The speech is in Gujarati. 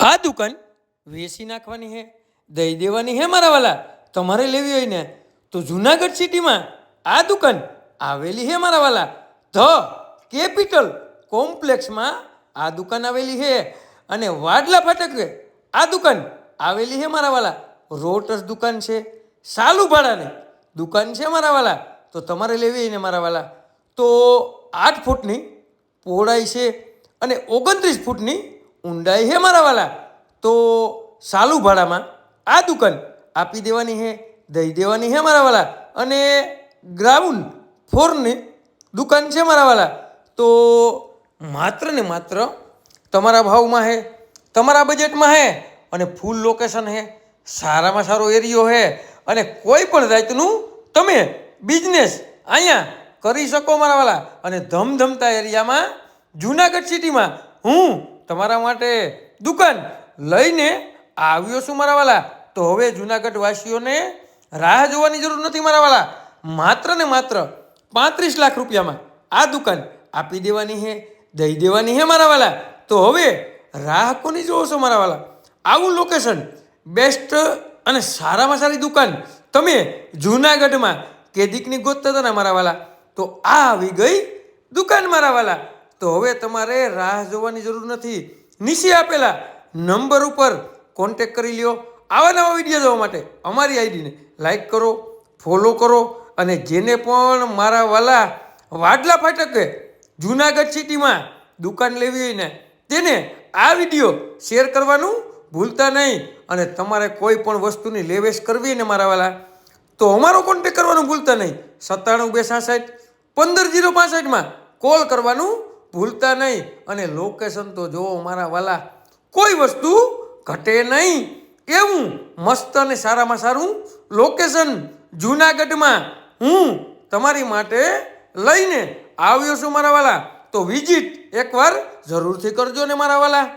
આ દુકાન વેચી નાખવાની હે, દઈ દેવાની હે મારા વાલા. તમારે લેવી હોય ને તો જુનાગઢ સિટીમાં આ દુકાન આવેલી હે મારા વાલા. ધ કેપિટલ કોમ્પ્લેક્સમાં આ દુકાન આવેલી હે અને વાડલા ફાટકે આ દુકાન આવેલી હે મારા વાલા. રોટસ દુકાન છે, સાલું ભાડાની દુકાન છે મારા વાલા. તો તમારે લેવી હોય ને મારા વાલા તો 8 ફૂટની પહોળાઈ છે અને 29 ફૂટની ઊંડાઈ હે મારા વાલા. તો સાલું ભાડામાં આ દુકાન આપી દેવાની હે, દઈ દેવાની હે મારા વાલા. અને ગ્રાઉન્ડ ફ્લોરની દુકાન છે મારા વાલા. તો માત્ર ને માત્ર તમારા ભાવમાં હે, તમારા બજેટમાં હે અને ફૂલ લોકેશન હે, સારામાં સારો એરિયો હે અને કોઈ પણ જાતનું તમે બિઝનેસ અહીંયા કરી શકો મારા વાલા. અને ધમધમતા એરિયામાં જુનાગઢ સિટીમાં હું તમારા માટે દુકાન લઈને આવ્યો છું મારા વાલા. તો હવે જુનાગઢ વાસીઓને રાહ જોવાની જરૂર નથી મારા વાલા. માત્ર ને માત્ર 35 લાખ રૂપિયામાં આ દુકાન આપી દેવાની હે, દઈ દેવાની હે મારા વાલા. તો હવે રાહ કોની જોવો છો મારા વાલા? આવું લોકેશન, બેસ્ટ અને સારામાં સારી દુકાન તમે જુનાગઢમાં કેદીકની ગોતતા હતા ને મારા વાલા, તો આ આવી ગઈ દુકાન મારા વાલા. તો હવે તમારે રાહ જોવાની જરૂર નથી. નીચે આપેલા નંબર ઉપર કોન્ટેક કરી લ્યો. આવા નવા વિડીયો જોવા માટે અમારી આઈડીને લાઈક કરો, ફોલો કરો અને જેને પણ મારા વાલા વાડલા ફાટકે જુનાગઢ સિટીમાં દુકાન લેવી હોય ને તેને આ વિડીયો શેર કરવાનું ભૂલતા નહીં. અને તમારે કોઈ પણ વસ્તુની લેવેશ કરવી ને મારા વાલા તો અમારો કોન્ટેક કરવાનું ભૂલતા નહીં. 97 266 15 065 કોલ કરવાનું ભૂલતા નહીં. અને લોકેશન તો જોવો મારા વાલા, કોઈ વસ્તુ ઘટે નહીં એવું મસ્ત અને સારામાં સારું લોકેશન જુનાગઢમાં હું તમારી માટે લઈને આવ્યો છું મારા વાલા. તો વિઝિટ એકવાર જરૂરથી કરજો ને મારા વાલા.